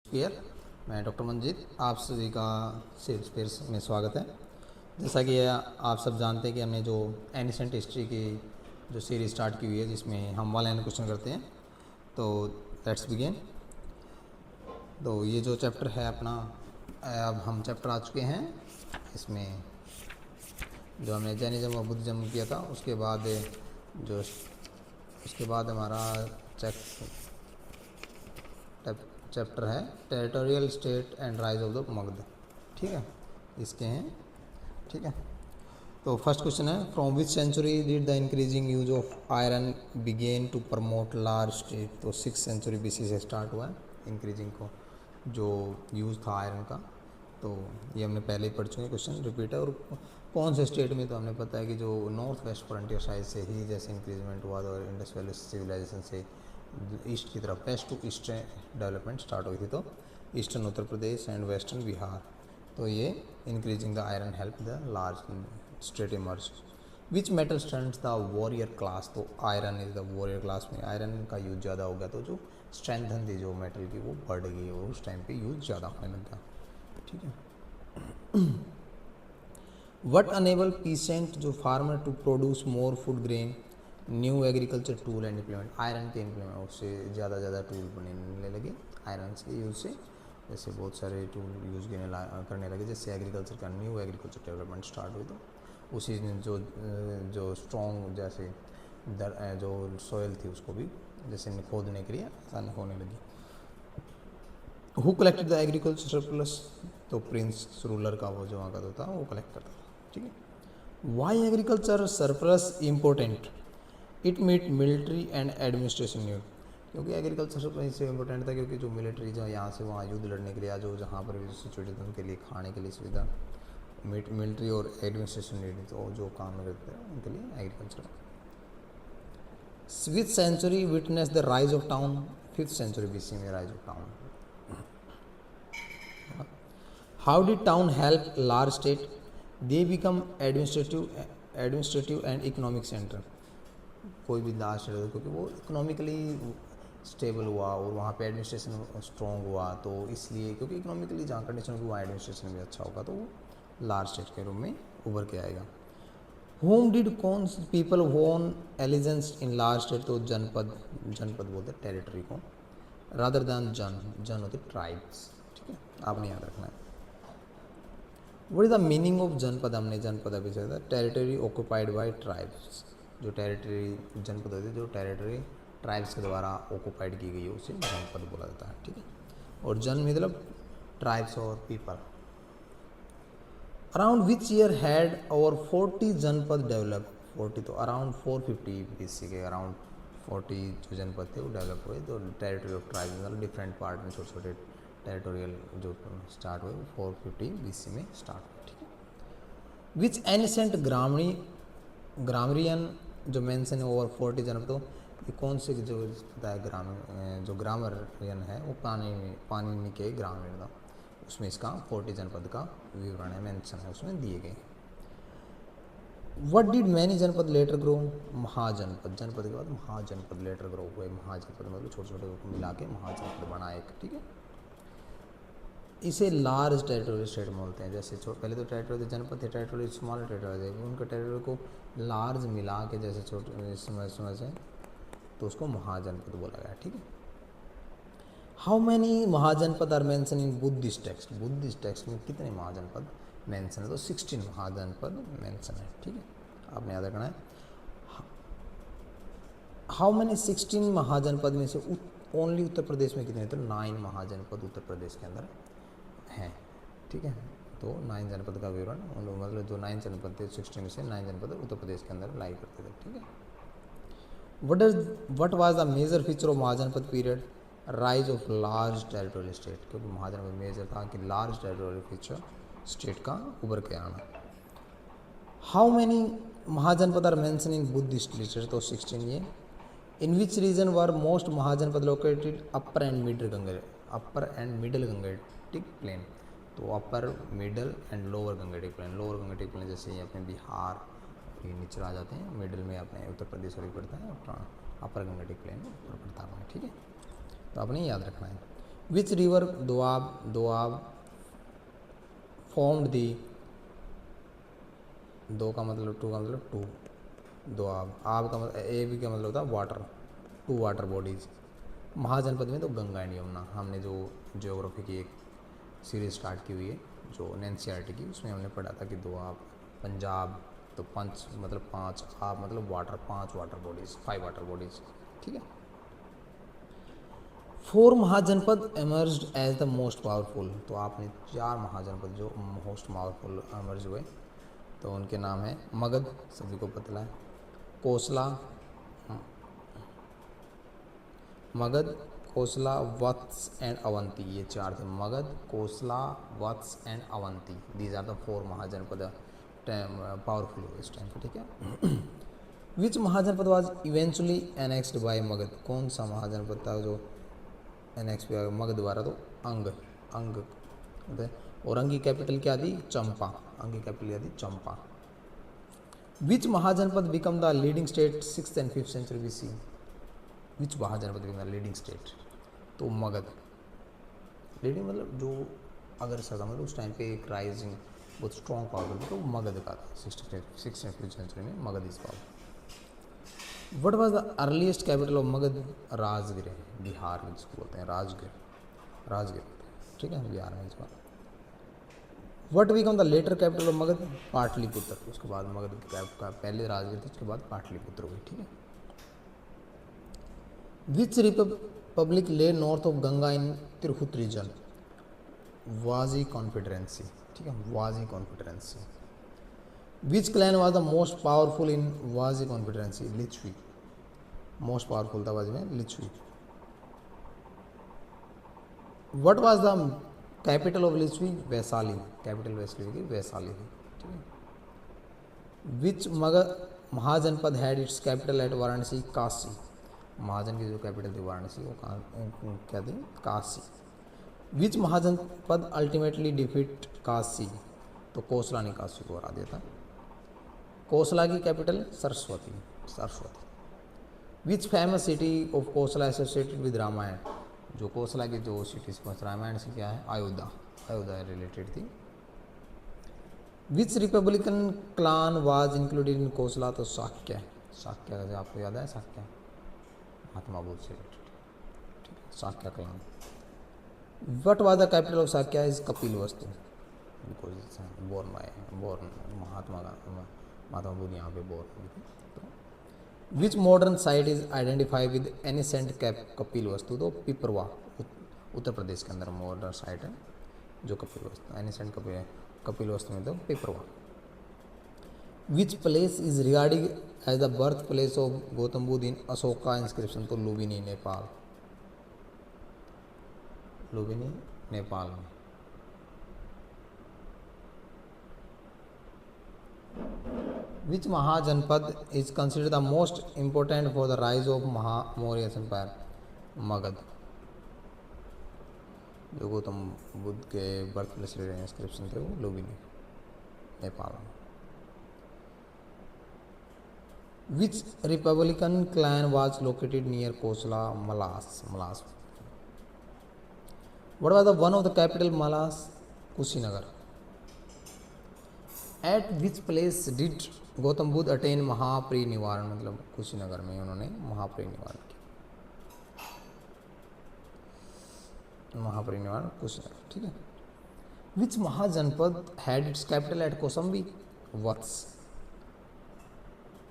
फिर मैं डॉक्टर मंजीत, आप सभी का फिर में स्वागत है। जैसा कि आप सब जानते हैं कि हमने जो एनिसेंट हिस्ट्री की जो सीरीज स्टार्ट की हुई है, जिसमें हम वन लाइन क्वेश्चन करते हैं, तो लेट्स बिगिन। तो ये जो चैप्टर है अपना, अब हम चैप्टर आ चुके हैं इसमें। जो हमने जैनिज्म और बुद्धिज्म किया था, उसके बाद हमारा चैप्टर है territorial state and rise of the Magadha. ठीक है, इसके हैं। ठीक है, तो फर्स्ट क्वेश्चन है, from which century did the increasing use of iron begin to promote large state. तो 6th century BC से स्टार्ट हुआ है इंक्रीजिंग को, जो यूज़ था आयरन का। तो ये हमने पहले ही पढ़ चुके हैं, क्वेश्चन रिपीट है। और कौन से स्टेट में, तो हमने पता है कि जो नॉर्थ वेस्ट फ्रंटियर साइड से ही जैसे इंक्रीजमेंट हुआ था, और इंडस वैली सिविलाइजेशन से ईस्ट की तरफ, west to east development start हुई थी। तो eastern Uttar Pradesh and western Bihar. तो ये increasing the iron help the large state emerge. Which metal strength the warrior class. तो iron is the warrior class में आयरन का यूज ज़्यादा हो गया, तो जो स्ट्रेंथन थी जो मेटल की, वो बढ़ गई और उस टाइम पे यूज ज़्यादा होने लग गया। ठीक है। वट अनेबल पीसेंट जो farmer to produce more food grain, new agriculture tool and implement. Iron के इम्प्लीमेंट, उससे ज़्यादा टूल बनने लगे आयरन के यूज से। जैसे बहुत सारे टूल यूज करने लगे, जैसे एग्रीकल्चर का न्यू एग्रीकल्चर डेवलपमेंट स्टार्ट हुई। तो उसी ने जो स्ट्रॉन्ग जैसे जो सॉइल थी, उसको भी जैसे खोदने के लिए आसानी होने लगी। Who collected the agriculture surplus. तो प्रिंस रूलर का वो जो आंकड़ा होता है, वो कलेक्ट करता था। ठीक है। Why agriculture surplus important. It meet military and administration need. क्योंकि एग्रीकल्चर सरप्लस इससे इम्पोर्टेंट था क्योंकि जो मिलिट्री जो यहाँ से वहाँ युद्ध लड़ने के लिए, या जो जहाँ पर भी सिचुएटेड उनके लिए खाने के लिए सुविधा, मिलिट्री और एडमिनिस्ट्रेशन नीड, तो जो काम करते हैं उनके लिए agriculture. Which century witness the rise of town. 5th century BC में rise of town. How did town help large state. They become administrative and economic centre. कोई भी लार्ज स्टेट हो, क्योंकि वो इकोनॉमिकली स्टेबल हुआ और वहाँ पे एडमिनिस्ट्रेशन स्ट्रॉन्ग हुआ, तो इसलिए क्योंकि इकोनॉमिकली जहाँ कंडीशन होगी वहाँ एडमिनिस्ट्रेशन भी अच्छा होगा, तो वो लार्ज स्टेट के रूप में उभर के आएगा। होम डिड कौन पीपल वोन एलिजेंस इन लार्ज स्टेट। तो जनपद बोलते हैं टेरिटरी को, रादर दैन जन होते ट्राइब्स। ठीक है, आपने याद रखना है। What is the meaning of जनपद। हमने जनपद अभी से था, टेरिटरी ऑक्यूपाइड बाई ट्राइब्स। जो टेरिटरी जनपद होती है, जो टेरिटरी ट्राइब्स के द्वारा ऑक्यूपाइड की गई है, उसे जनपद बोला जाता है। ठीक है, और जन मतलब ट्राइब्स और people. Around which year had over 40 जनपद डेवलप। 40 तो अराउंड 450 BC के अराउंड 40 जो जनपद थे वो डेवलप हुए। तो टेरिटरी ऑफ ट्राइब्स मतलब डिफरेंट पार्ट में छोटे छोटे टेरिटोरियल जो स्टार्ट हुए, 450 BC में स्टार्ट हुए। ठीक है। विच एनिसेंट ग्रामरियन जो मेंशन है ओवर 40 जनपद। तो ये कौन से जो पता है जो ग्रामरियन है, वो पानी के ग्रामरियन था, उसमें इसका 40 जनपद का विवरण है, मेंशन है उसमें दिए गए। वट डिड मैनी जनपद लेटर ग्रो। महाजनपद, जनपद के बाद महाजनपद लेटर ग्रो हुए। महाजनपद मतलब छोटे छोटे को मिला के महाजनपद बना एक। ठीक है, इसे लार्ज टेरिटोरियल स्टेट बोलते हैं। जैसे पहले तो टेरिटोरियल जनपद थे, टेरिटोरियल स्मॉल टेरिटोरियल थे, उनके टेरिटोरियल को लार्ज मिला के जैसे छोटे समय से, तो उसको महाजनपद बोला गया। ठीक है। How many mahajanapada are mention in Buddhist text. Buddhist text में कितने महाजनपद मेंशन है। तो 16 महाजनपद मेंशन है। ठीक है, आपने याद रखना है। हाउ मैनी 16 महाजनपद में से ओनली उत्तर प्रदेश में कितने। तो 9 महाजनपद उत्तर प्रदेश के अंदर हैं। ठीक है, तो 9 जनपद का विवरण, मतलब जो 9 जनपद थे 16 में से 9 जनपद उत्तर प्रदेश के अंदर लाई करते थे। ठीक है। What was the major feature of mahajanapada period. Rise of large territorial state. क्योंकि महाजनपद मेजर था कि लार्ज टेरिटोरियल फीचर स्टेट का उभर के आना। How many mahajanapada are mention in Buddhist literature. तो 16 ये। In which region were most mahajanapada located upper and middle Gangetic plain. तो upper, middle and lower Gangetic plain. Lower Gangetic plain जैसे ये अपने बिहार के नीचे आ जाते हैं, मिडल में अपने उत्तर प्रदेश और पड़ता है, और अपर गंगेटिक प्लेन ऊपर पड़ता है। ठीक है, तो आपने याद रखना है। Which river doab doab formed the, दो का मतलब टू का मतलब टू, दोआब, आब का मतलब ए बी का मतलब होता है वाटर, टू वाटर बॉडीज। महाजनपद में तो गंगा एंड यमुना, हमने जो ज्योग्राफी की एक सीरीज स्टार्ट की हुई है जो एनसीईआरटी की, उसमें हमने पढ़ा था कि दोआब पंजाब, तो पंच मतलब पांच, आप मतलब वाटर, पांच water bodies, five water bodies, ठीक है। Four mahajanapada emerged as the most powerful, तो आपने चार महाजनपद जो मोस्ट पावरफुल एमर्ज हुए, तो उनके नाम है मगध, सभी को पता है, कोसला, मगध, कोसला, वत्स एंड अवंती, ये चार थे, Magadh, Kosala, Vatsa and Avanti, these are the four mahajanapada powerful हुए इस टाइम पे, ठीक है। Which mahajanapada was eventually annexed by Magadh, कौन सा महाजनपद था जो एनेक्स पे मगध द्वारा, तो अंग, अंग, और अंग की कैपिटल क्या थी, चंपा, अंग की कैपिटल क्या थी, Champa. Which mahajanapada become the leading state 6th and 5th century BC, which mahajanapada become the leading state, तो मगध, लीडिंग मतलब जो अग्रसर था, मतलब उस टाइम पे एक राइजिंग बहुत स्ट्रॉन्ग पावर थी, तो मगध का था, 6th and 5th सेंचुरी में मगध इस power. What was the earliest capital of Magadh, Rajgir, Bihar में जिसको बोलते हैं राजगिर, राजगिर, ठीक है, बिहार में इस बार। What become the later capital of Magadh, Pataliputra, उसके बाद मगध का पहले राजगिर थी, उसके बाद पाटलिपुत्र हुई, ठीक है। Which republic lay north of Ganga in Tirhut region, Vajji confederacy, ठीक है, Vajji confederacy. Which clan was the most powerful in Vajji confederacy, Licchavi, most powerful था वाजी में Licchavi. What was the capital of Licchavi, Vaishali, capital Vaishali की वैशाली थी, ठीक है। Which Magadh mahajanapada had its capital at Varanasi, Kashi, mahajan की जो कैपिटल थी वाराणसी वो कहाँ क्या थी, काशी। विच महाजनपद अल्टीमेटली डिफीट काशी, तो कोसला ने काशी को हरा दिया था। कोसला की capital Saraswati, Saraswati. Which famous city of Kosala associated with Ramayana, जो कोसला की जो सिटी रामायण से क्या है, अयोध्या, अयोध्या रिलेटेड थी। Which republican clan was included in Kosala, तो शाक्य, शाक्य का आपको याद है, शाक्य महात्मा बुद्ध से रिलेटेड, ठीक है, Shakya clan. What was the capital of Shakya, is Kapilavastu, because born Mahatma Buddha यहाँ पे बोर्न हुई थी। तो which modern site is identify with ancient Kapilavastu, तो पिपरवा, उत्तर प्रदेश के अंदर मॉडर्न साइट है जो कपिलवस्तु, एनिसेंट कपिलवस्तु में, तो Piprahwa. Which place is regarding as the birth place of Gautam Buddha in Ashoka inscription, तो लुम्बिनी, नेपाल, लुम्बिनी नेपाल में। Which mahajanapada is considered the most important for the rise of Maurya empire, Magadh, जो गौतम बुद्ध के बर्थ प्लेस इंस्क्रिप्शन थे वो लुम्बिनी नेपाल में। Which republican clan was located near Kosala, Mallas, Mallas. What was the one of the capital Mallas, Kushinagar. At which place did Gautam Buddha attain Mahaparinirvana, मतलब कुशीनगर में उन्होंने महापरिनिर्वाण किया, महापरिनिर्वाण कुशीनगर, ठीक है। Which mahajanapada had its capital at Kaushambi, Vatsa.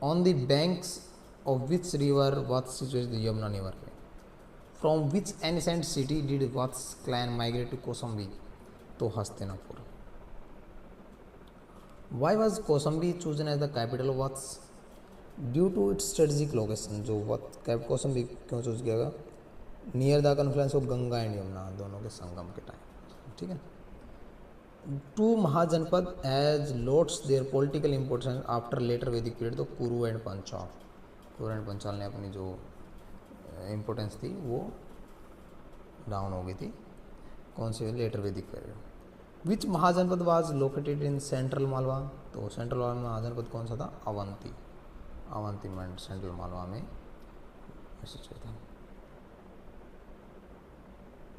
On the banks of which river Vatsa situated, Yamuna river में। From which ancient city did Vatsa clan migrate to Kaushambi, तो Hastinapur. Why was Kaushambi chosen as the capital of Vatsa, due to its strategic location, जो कौसम्बी क्यों चूज किया गया, near the confluence of Ganga and Yamuna, दोनों के संगम के टाइम, ठीक है। टू महाजनपद एज लोट्स their political importance after later Vedic period, तो कुरु एंड पंचाल, कुरु एंड पंचाल ने अपनी जो इम्पोर्टेंस थी वो डाउन हो गई थी, कौन से later Vedic period. Which mahajanapada was located in central Malwa, तो सेंट्रल मालवा में महाजनपद कौन सा था, अवंती, अवंती मंड सेंट्रल मालवा में सिचुएट था।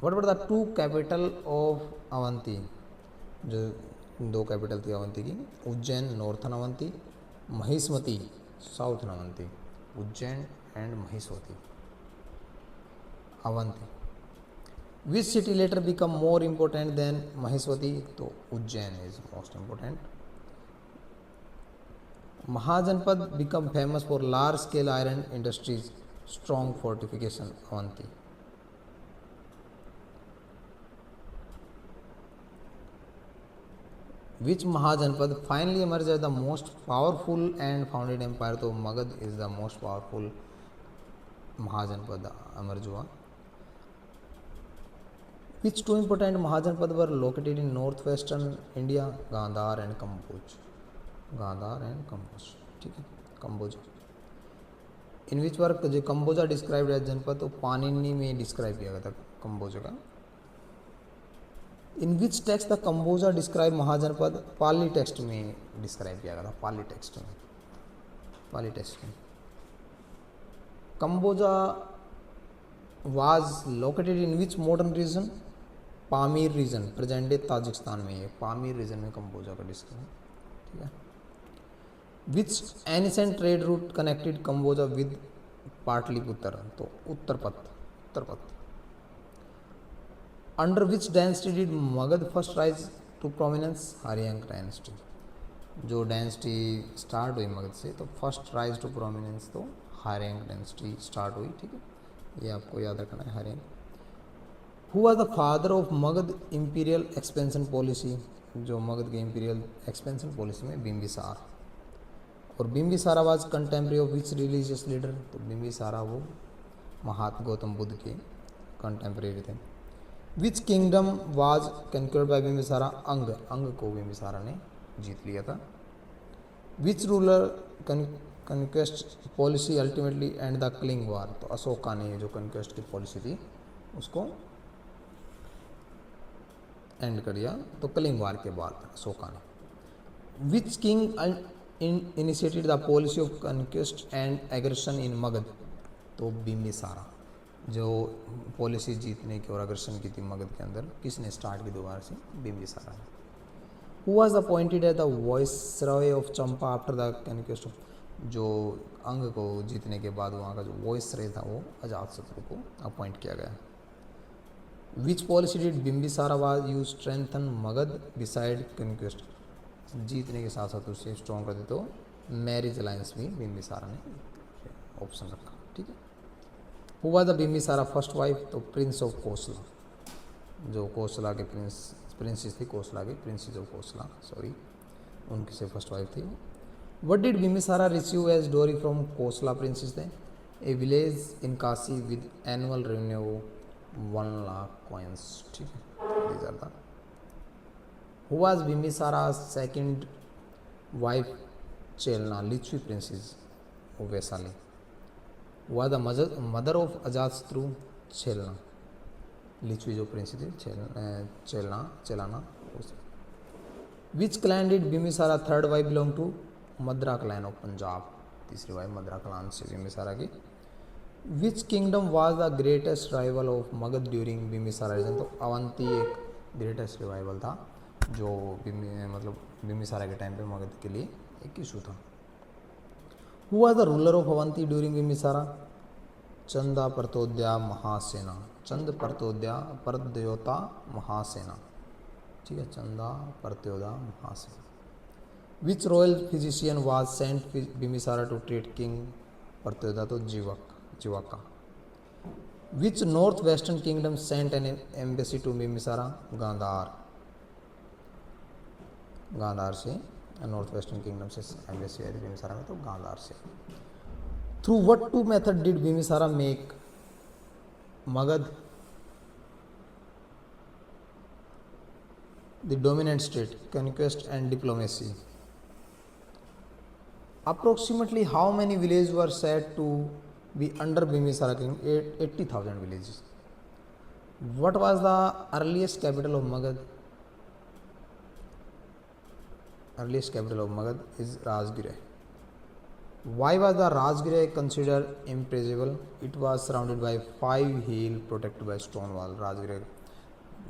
What were the two capital of Avanti, जो दो कैपिटल थी अवंती की, Ujjain northern Avanti, Maheshmati southern Avanti, Ujjain and Maheshmati Avanti. Which city later become more important than Maheshmati, तो Ujjain is most important. Mahajanapada become famous for large scale iron industries, strong fortification Avanti. Which mahajanapada finally emerged as the most powerful and founded empire, तो Magadh is the most powerful mahajanapada emerge हुआ। Which two important mahajanapada were located in north western India, Gandhara and Kamboja, Gandhara and Kamboja, ठीक है, कंबोज। इन which work जो Kamboja described as जनपद, तो पाणिनि में describe किया गया था कंबोजा का। In which text the Kamboja describe mahajanapada, Pali text में डिस्क्राइब किया गया था, पाली टेक्स्ट में, पाली टेक्स्ट में। Kamboja was located in which modern region, Pamir region, present day Tajikistan में है, पामीर रीजन में कंबोजा का डिस्क्राइब, ठीक है। Which ancient trade route connected Kamboja with Pataliputra, तो Uttarapatha, Uttarapatha. Under which dynasty did Magadh first rise to prominence, Haryanka dynasty, जो डायनेस्टी स्टार्ट हुई मगध से, तो फर्स्ट राइज टू प्रोमिनेंस तो हरियंक डायनेस्टी स्टार्ट हुई, ठीक है, ये आपको याद रखना है, Haryanka. Who was the father of Magadh imperial expansion policy, जो मगध के इंपीरियल एक्सपेंशन पॉलिसी में बिंबिसार। और Bimbisara was contemporary of which religious leader, तो बिंबिसारा वो महात्मा गौतम बुद्ध के कंटेम्प्रेरी थे। Which kingdom was conquered by Bimbisara, Anga, Anga को बिंबिसारा ने जीत लिया था। Which ruler conquest policy ultimately end the Kalinga war, तो अशोका ने जो कन्क्वेस्ट की पॉलिसी थी उसको एंड कर दिया, तो कलिंग वार के बाद अशोका ने। Which king initiated the policy of conquest and aggression in Magadh, तो बिंबिसारा, जो पॉलिसी जीतने की और अग्रेशन की थी मगध के अंदर, किसने स्टार्ट की दोबारा से, बिंबिसारा ने। Who was appointed as the viceroy of Champa after the conquest of, जो अंग को जीतने के बाद वहाँ का जो वॉइसरॉय था वो अजातशत्रु को अपॉइंट किया गया। Which policy did Bimbisara was use strengthen Magadh beside conquest, जीतने के साथ साथ उसे स्ट्रॉन्ग कर दे, तो मैरिज अलायंस भी बिंबिसारा ने ऑप्शन रखा, ठीक है। Who was the Bimbisara first wife, तो प्रिंस ऑफ कोसला, जो कोसला के प्रिंसेस थी, कोसला के प्रिंसेस ऑफ कोसला, सॉरी, उनकी से फर्स्ट वाइफ थी। What did Bimbisara receive as dowry from Kosala princess थे, a village in Kashi with annual revenue 1 lakh coins, ठीक है, these are the. Who was Bimbisara's second wife, Chelna, Lichvi princess of Vaisali? Who was the mother of Ajatashatru, Chelna, Lichvi जो Prince थी, चेलाना। Which clan did Bimbisara third wife belong to? मद्रा clan of Punjab, तीसरी wife मद्रा clan से बिंबिसारा की। Which kingdom was the greatest rival of Magad during Bimbisara region, तो अवंती एक greatest revival था जो मतलब बिंबिसारा के टाइम पे मगध के लिए एक इशू था। Who was the ruler of Avanti during Bimbisara, Chanda Pradyota Mahasena, Chanda Pradyota Mahasena, ठीक है, Chanda Pradyota Mahasena. Which royal physician was sent Bimbisara to treat king Pradyota, तो Jivaka. Which north western kingdom sent an embassy to Bimbisara, Gandhara, Gandhara से नॉर्थ वेस्टर्न किंगडम से एम्बेसी आई थी बिंबिसारा में, तो गांधार से। Through what two method did Bimbisara make Magadh the dominant state, conquest and diplomacy. Approximately how many village were said to be under Bimbisara kingdom, 80,000 villages. What was the earliest capital of Magadh, earliest capital of Magad is Rajgirh. Why was the Rajgirh considered impregnable? It was surrounded by 5 hills protected by stone wall. Rajgirh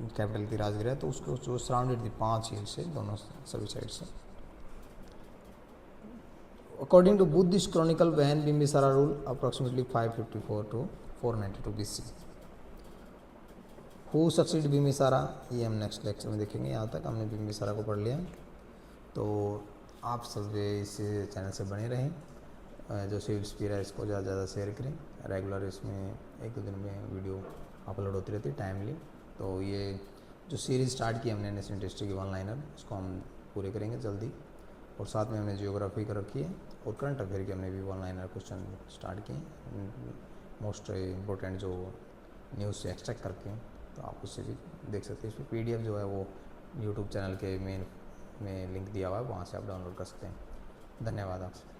capital की राजगिरा है, तो उसको जो surrounded थी 5 हिल से, दोनों सभी साइड से। According to Buddhist chronicle when Bimbisara rule approximately 554 to 492 BC। Who succeed Bimbisara, ये हम नेक्स्ट लेक्चर में देखेंगे। यहाँ तक हमने बिम्बिसारा को पढ़ लिया। तो आप सब इस चैनल से बने रहें। जो सिविल स्पीड है इसको ज़्यादा से ज़्यादा शेयर करें। रेगुलर इसमें 1-2 दिन में वीडियो अपलोड होती रहती है टाइमली। तो ये जो सीरीज़ स्टार्ट की हमने नेशनल हिस्ट्री की वन लाइनर, उसको हम पूरे करेंगे जल्दी। और साथ में हमने जियोग्राफी का रखी है और करंट अफेयर की हमने भी वन लाइनर क्वेश्चन स्टार्ट किए, मोस्ट इम्पोर्टेंट जो न्यूज़ से एक्सट्रैक्ट करके। तो आप उससे भी देख सकते हैं। इस पर PDF जो है वो यूट्यूब चैनल के मेन में लिंक दिया हुआ है, वहाँ से आप डाउनलोड कर सकते हैं। धन्यवाद आपसे।